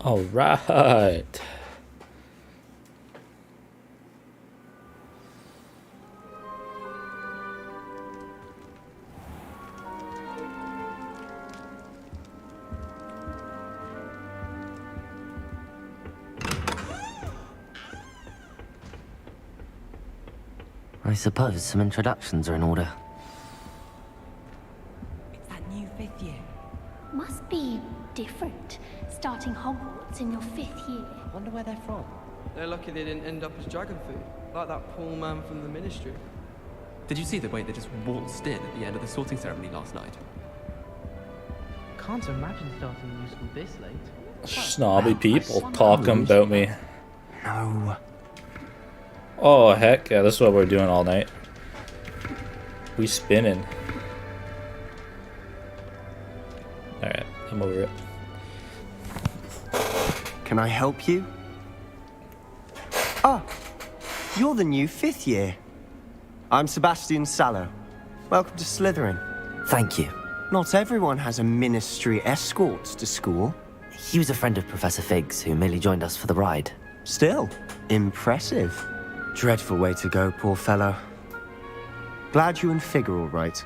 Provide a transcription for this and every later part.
All right. I suppose some introductions are in order. It's that new 5th year. Must be different, starting Hogwarts in your 5th year. Wonder where they're from. They're lucky they didn't end up as dragon food, like that poor man from the Ministry. Did you see the way they just waltzed in at the end of the sorting ceremony last night? Can't imagine starting new school this late. Snobby people talking about me. No. Oh, heck yeah, this is what we're doing all night. We spinning. Alright, I'm over it. Can I help you? Ah, you're the new 5th year. I'm Sebastian Sallow. Welcome to Slytherin. Thank you. Not everyone has a ministry escort to school. He was a friend of Professor Fig's who merely joined us for the ride. Still, impressive. Dreadful way to go, poor fellow. Glad you and Fig are all right.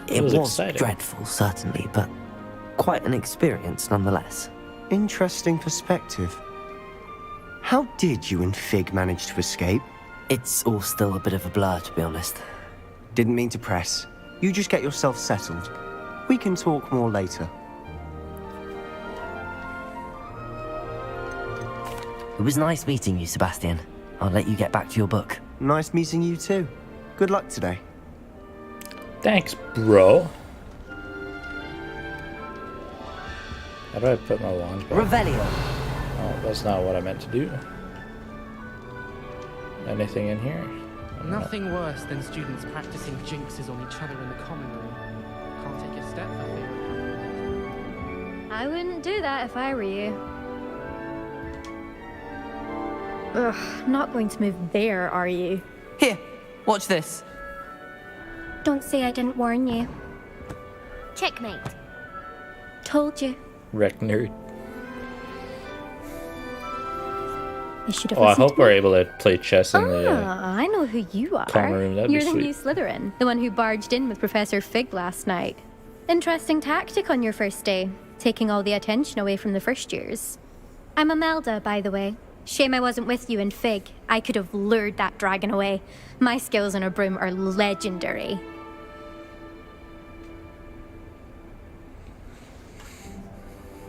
It was exciting. dreadful, certainly, but quite an experience nonetheless. Interesting perspective. How did you and Fig manage to escape? It's all still a bit of a blur, to be honest. Didn't mean to press. You just get yourself settled. We can talk more later. It was nice meeting you, Sebastian. I'll let you get back to your book. Nice meeting you too. Good luck today. Thanks, bro. How do I put my wand back? Revelio. Oh, that's not what I meant to do. Anything in here? Nothing worse than students practicing jinxes on each other in the common room. Can't take a step for fear of... I wouldn't do that if I were you. Ugh, not going to move there, are you? Here, watch this. Don't say I didn't warn you. Checkmate. Told you. Wreck nerd. You should have Oh, I listened hope to we're me. able to play chess in the. I know who you are. common room, that'd be You're the sweet. new Slytherin, the one who barged in with Professor Fig last night. Interesting tactic on your first day, taking all the attention away from the first years. I'm Imelda, by the way. Shame I wasn't with you in Fig. I could have lured that dragon away. My skills on a broom are legendary.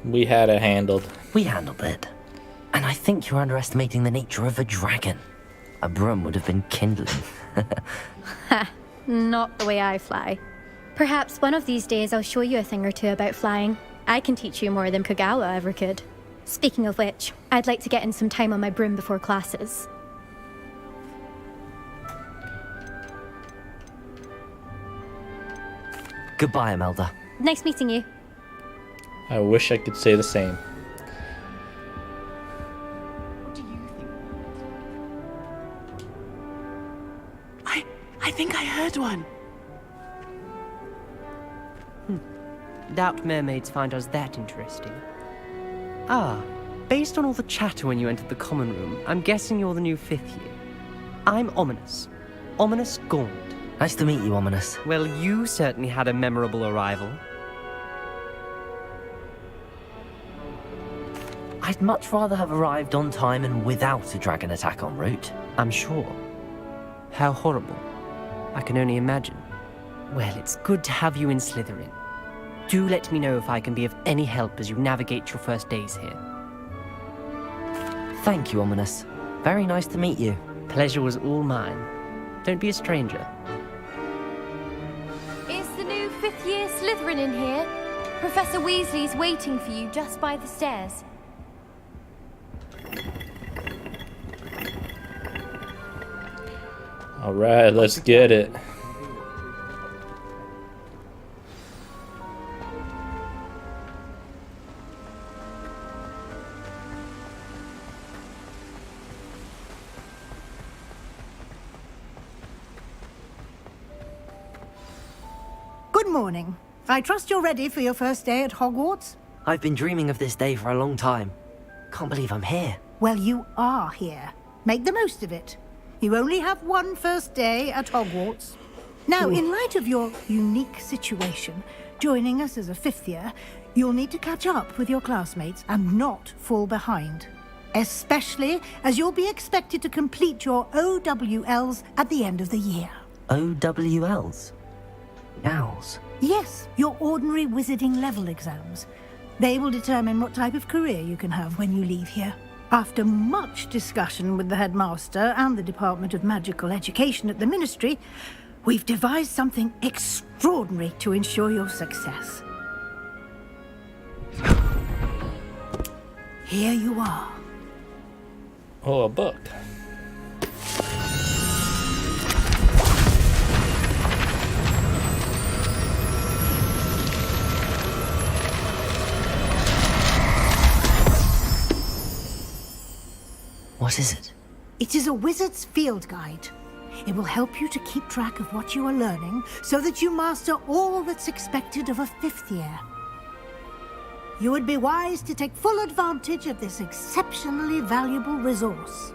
We had it handled. We handled it. And I think you're underestimating the nature of a dragon. A broom would have been kindling. Ha, not the way I fly. Perhaps one of these days I'll show you a thing or two about flying. I can teach you more than Kagawa ever could. Speaking of which, I'd like to get in some time on my broom before classes. Goodbye, Imelda. Nice meeting you. I wish I could say the same. What do you think? I think I heard one. Doubt mermaids find us that interesting. Ah, based on all the chatter when you entered the common room, I'm guessing you're the new 5th year. I'm Ominous. Ominous Gaunt. Nice to meet you, Ominous. Well, you certainly had a memorable arrival. I'd much rather have arrived on time and without a dragon attack en route. I'm sure. How horrible. I can only imagine. Well, it's good to have you in Slytherin. Do let me know if I can be of any help as you navigate your first days here. Thank you, Ominous. Very nice to meet you. Pleasure was all mine. Don't be a stranger. Is the new 5th year Slytherin in here? Professor Weasley's waiting for you just by the stairs. Alright, let's get it. morning. I trust you're ready for your first day at Hogwarts? I've been dreaming of this day for a long time. Can't believe I'm here. Well, you are here. Make the most of it. You only have one first day at Hogwarts. Now, in light of your unique situation, joining us as a fifth year, you'll need to catch up with your classmates and not fall behind. Especially as you'll be expected to complete your OWLs at the end of the year. OWLs? Owls? Yes, your ordinary wizarding level exams. They will determine what type of career you can have when you leave here. After much discussion with the headmaster and the Department of Magical Education at the Ministry, we've devised something extraordinary to ensure your success. Here you are. Oh, a book. What is it? It is a wizard's field guide. It will help you to keep track of what you are learning so that you master all that's expected of a fifth year. You would be wise to take full advantage of this exceptionally valuable resource.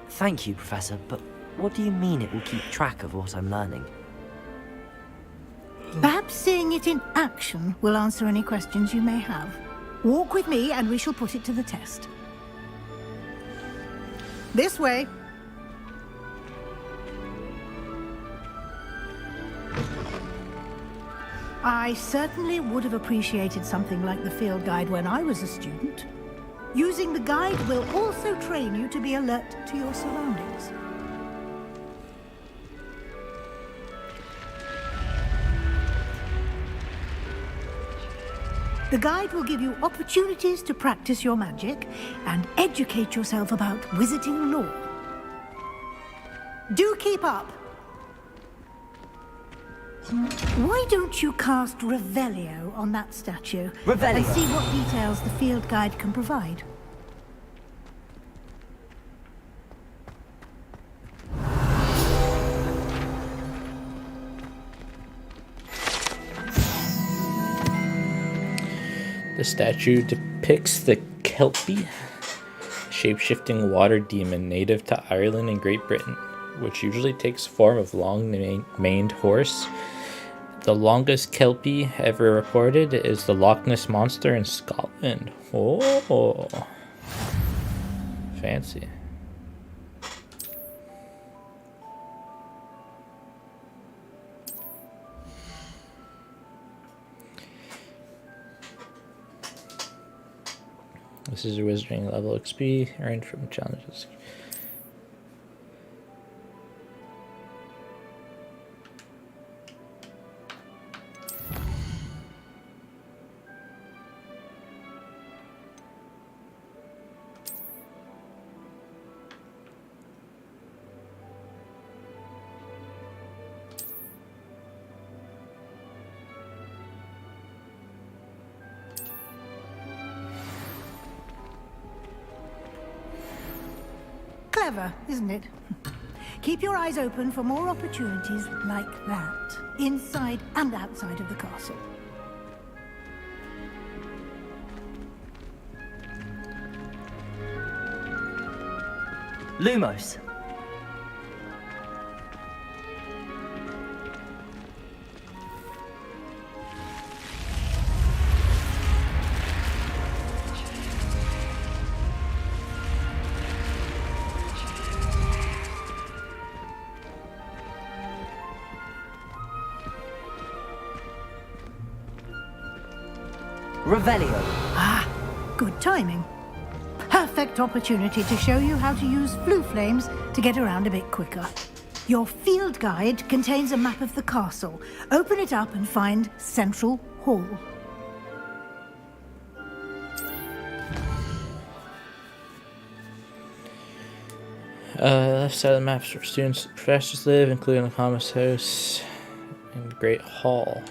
Thank you, Professor, but what do you mean it will keep track of what I'm learning? Perhaps seeing it in action will answer any questions you may have. Walk with me and we shall put it to the test. This way. I certainly would have appreciated something like the field guide when I was a student. Using the guide will also train you to be alert to your surroundings. The guide will give you opportunities to practice your magic and educate yourself about wizarding lore. Do keep up! Why don't you cast Revelio on that statue? Revelio? And see what details the field guide can provide. The statue depicts the Kelpie, shape-shifting water demon native to Ireland and Great Britain, which usually takes form of long-maned horse. The longest Kelpie ever recorded is the Loch Ness Monster in Scotland. Oh, fancy. This is a wizarding level XP earned from challenges. Clever, isn't it? Keep your eyes open for more opportunities like that, inside and outside of the castle. Lumos. Revelio. Ah, good timing. Perfect opportunity to show you how to use flue flames to get around a bit quicker. Your field guide contains a map of the castle. Open it up and find Central Hall. Left side of the map is where students and professors live, including the Commerce House and the Great Hall.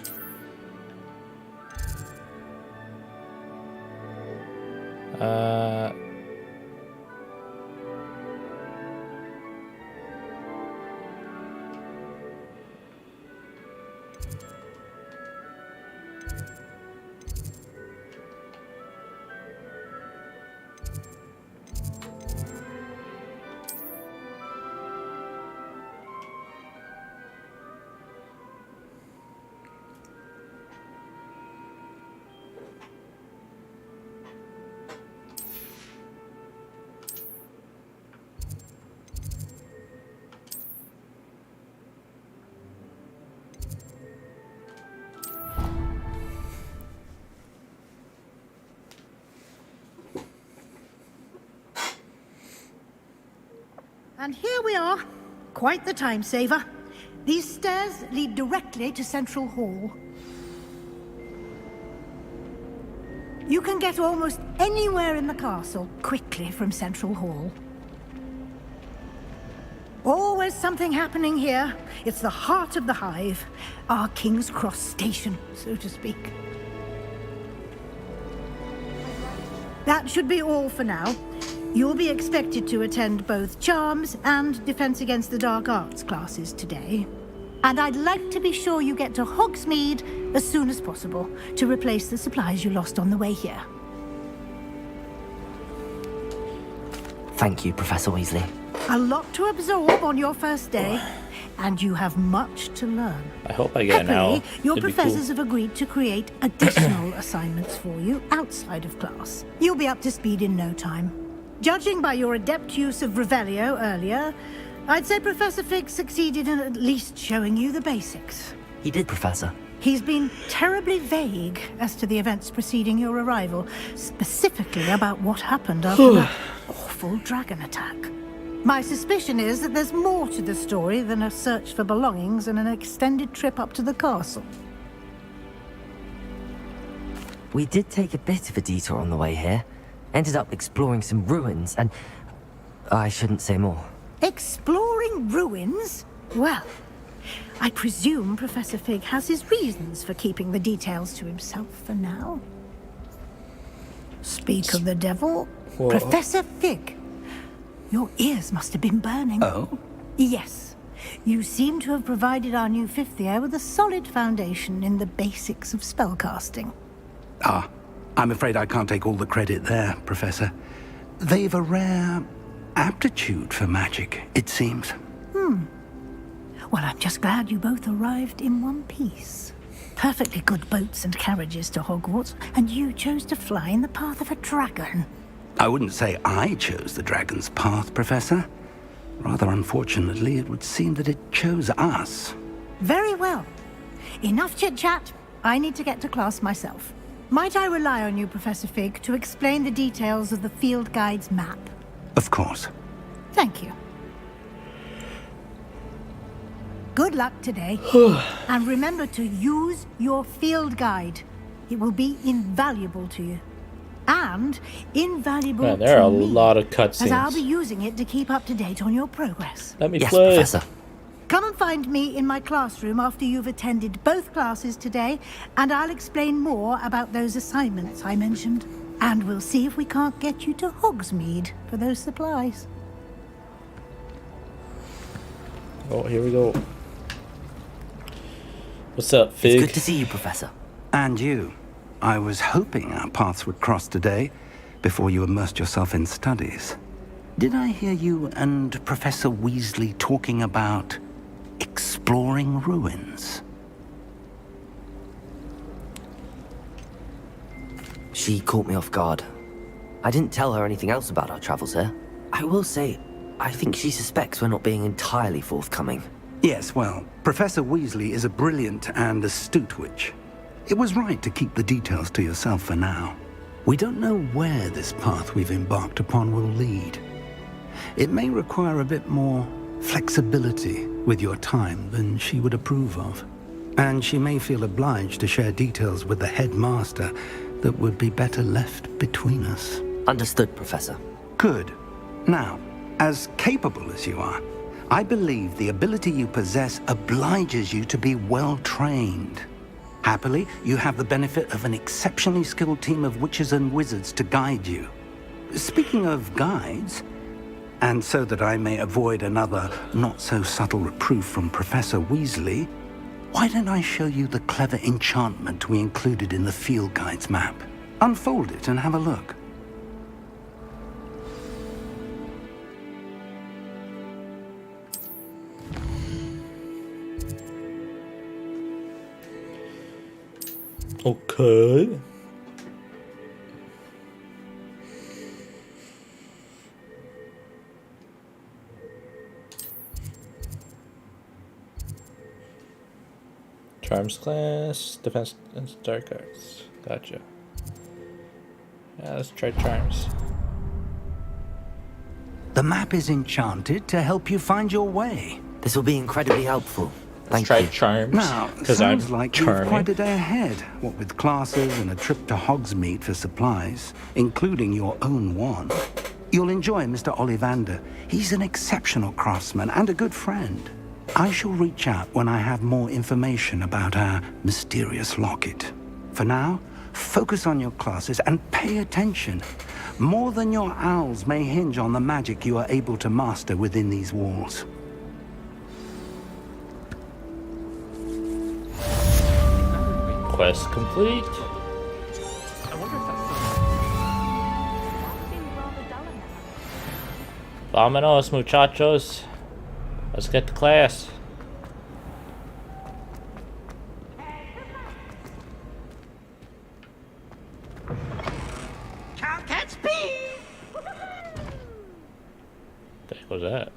And here we are. Quite the time saver. These stairs lead directly to Central Hall. You can get almost anywhere in the castle quickly from Central Hall. Always something happening here. It's the heart of the hive. Our King's Cross station, so to speak. That should be all for now. You'll be expected to attend both Charms and Defense Against the Dark Arts classes today. And I'd like to be sure you get to Hogsmeade as soon as possible to replace the supplies you lost on the way here. Thank you, Professor Weasley. A lot to absorb on your first day, and you have much to learn. I hope I get an owl. Happily, your It'd be professors cool. have agreed to create additional assignments for you outside of class. You'll be up to speed in no time. Judging by your adept use of Revelio earlier, I'd say Professor Fig succeeded in at least showing you the basics. He did, Professor. He's been terribly vague as to the events preceding your arrival, specifically about what happened after that awful dragon attack. My suspicion is that there's more to the story than a search for belongings and an extended trip up to the castle. We did take a bit of a detour on the way here. Ended up exploring some ruins and... I shouldn't say more. Exploring ruins? Well, I presume Professor Fig has his reasons for keeping the details to himself for now. Speak of the devil. Whoa. Professor Fig, your ears must have been burning. Oh? Yes. You seem to have provided our new fifth year with a solid foundation in the basics of spellcasting. Ah, I'm afraid I can't take all the credit there, Professor. They've a rare aptitude for magic, it seems. Well, I'm just glad you both arrived in one piece. Perfectly good boats and carriages to Hogwarts, and you chose to fly in the path of a dragon. I wouldn't say I chose the dragon's path, Professor. Rather unfortunately, it would seem that it chose us. Very well. Enough chit-chat. I need to get to class myself. Might I rely on you, Professor Fig, to explain the details of the field guide's map? Of course. Thank you. Good luck today. And remember to use your field guide. It will be invaluable to you. And invaluable Man, there are to a me, lot of as I'll cutscenes. be using it to keep up to date on your progress. Let me Yes, play. Professor. Come and find me in my classroom after you've attended both classes today, and I'll explain more about those assignments I mentioned. And we'll see if we can't get you to Hogsmeade for those supplies. Oh, here we go. What's up, Fig? It's good to see you, Professor. And you. I was hoping our paths would cross today, before you immersed yourself in studies. Did I hear you and Professor Weasley talking about exploring ruins? She caught me off guard. I didn't tell her anything else about our travels here. I will say, I think she suspects we're not being entirely forthcoming. Yes, well, Professor Weasley is a brilliant and astute witch. It was right to keep the details to yourself for now. We don't know where this path we've embarked upon will lead. It may require a bit more flexibility with your time than she would approve of. And she may feel obliged to share details with the headmaster that would be better left between us. Understood, Professor. Good. Now, as capable as you are, I believe the ability you possess obliges you to be well trained. Happily, you have the benefit of an exceptionally skilled team of witches and wizards to guide you. Speaking of guides, and so that I may avoid another not-so-subtle reproof from Professor Weasley, why don't I show you the clever enchantment we included in the field guide's map? Unfold it and have a look. Okay. Charms class, defense and dark arts. Gotcha. Yeah, let's try charms. The map is enchanted to help you find your way. This will be incredibly helpful. Let's Thank try you. charms. Now, Because I'm sounds like you've charming. quite a day ahead, what with classes and a trip to Hogsmeade for supplies, including your own wand. You'll enjoy Mr. Ollivander. He's an exceptional craftsman and a good friend. I shall reach out when I have more information about our mysterious locket. For now, focus on your classes and pay attention. More than your owls may hinge on the magic you are able to master within these walls. Quest complete. I wonder if that's Vámonos, muchachos. Let's get to class. Can't catch me! What the heck was that?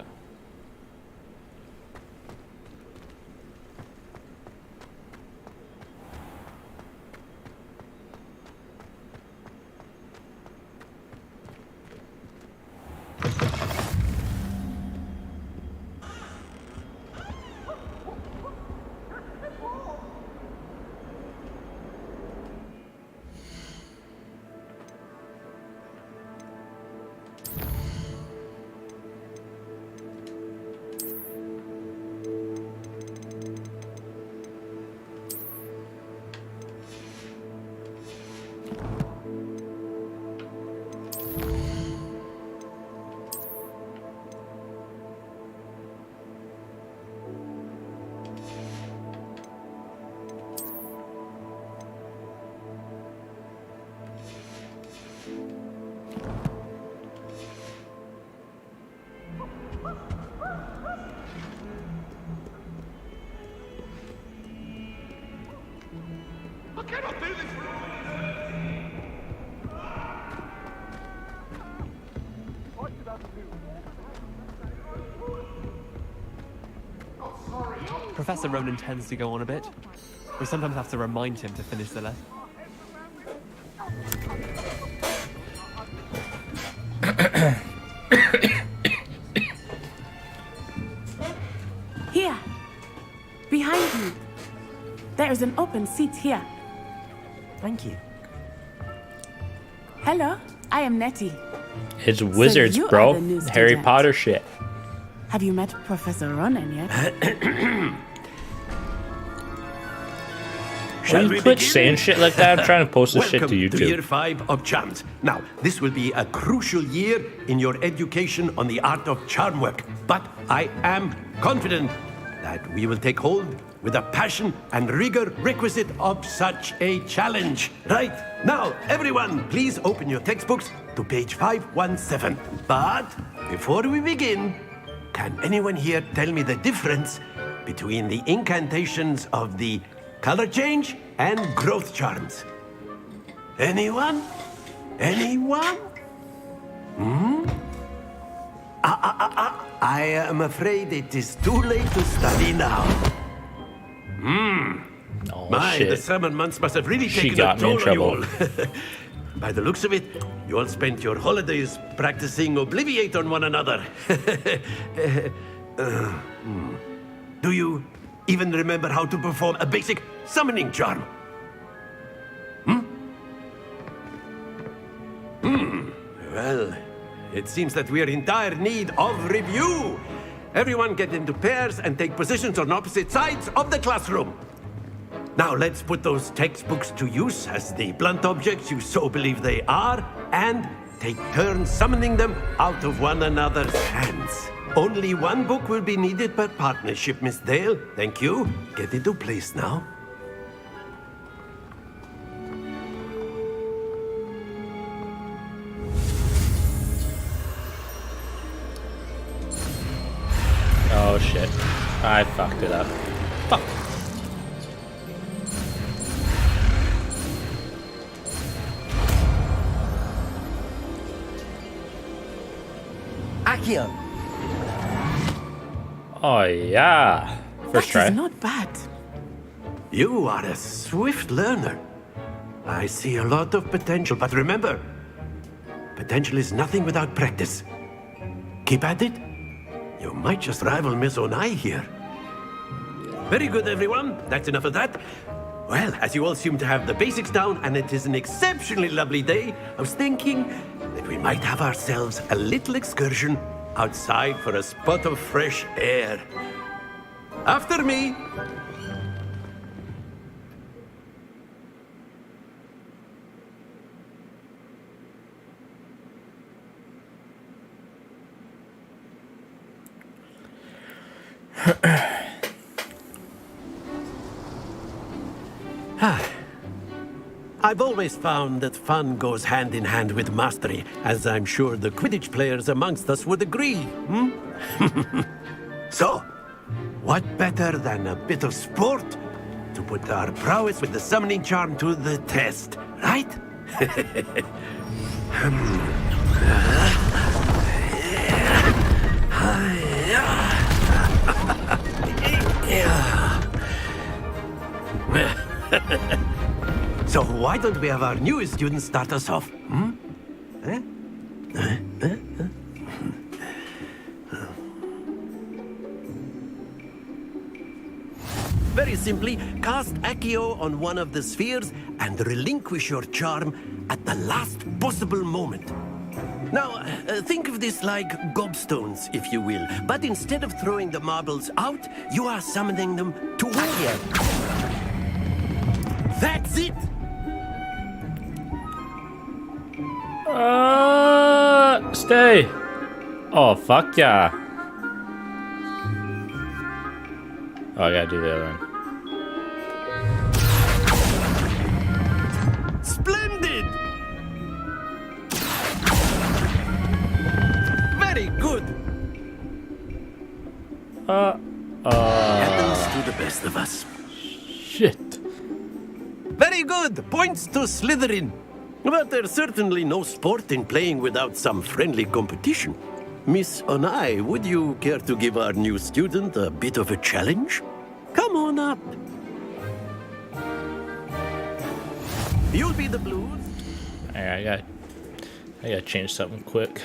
Professor Ronan tends to go on a bit. We sometimes have to remind him to finish the lesson. Here. Behind you. There is an open seat here. Thank you. Hello, I am Nettie. It's wizards, you are bro. the new Harry student. Potter shit. Have you met Professor Ronan yet? Will you quit saying shit like that? I'm trying to post this shit to Welcome YouTube. to year 5 of charms. Now, this will be a crucial year in your education on the art of charm work. But I am confident that we will take hold with the passion and rigor requisite of such a challenge. Right, now, everyone, please open your textbooks to page 517. But before we begin, can anyone here tell me the difference between the incantations of the color change and growth charms? Anyone? Anyone? I am afraid it is too late to study now. Oh, My, shit. the summer months must have really She taken got a me in toll on you all. trouble. By the looks of it, you all spent your holidays practicing Obliviate on one another. Do you even remember how to perform a basic summoning charm? Well, it seems that we are in dire need of review. Everyone get into pairs and take positions on opposite sides of the classroom. Now let's put those textbooks to use as the blunt objects you so believe they are, and take turns summoning them out of one another's hands. Only one book will be needed per partnership, Miss Dale. Thank you. Get into place now. Oh shit. I fucked it up. Fuck. Accio! Oh yeah. First try. That is not bad. You are a swift learner. I see a lot of potential, but remember, potential is nothing without practice. Keep at it. You might just rival Miss Onai here. Very good, everyone. That's enough of that. Well, as you all seem to have the basics down, and it is an exceptionally lovely day, I was thinking that we might have ourselves a little excursion outside for a spot of fresh air. After me. I've always found that fun goes hand in hand with mastery, as I'm sure the Quidditch players amongst us would agree. So, what better than a bit of sport to put our prowess with the summoning charm to the test, right? So why don't we have our newest student start us off? Very simply, cast Accio on one of the spheres and relinquish your charm at the last possible moment. Now, think of this like gobstones, if you will. But instead of throwing the marbles out, you are summoning them toward you. That's it! Stay! Oh, fuck yeah. Oh, I gotta do the other one. Splendid! Very good! Happens to the best of us. Shit. Very good! Points to Slytherin. But there's certainly no sport in playing without some friendly competition. Miss Onai, would you care to give our new student a bit of a challenge? Come on up. You'll be the blues. I gotta change something quick.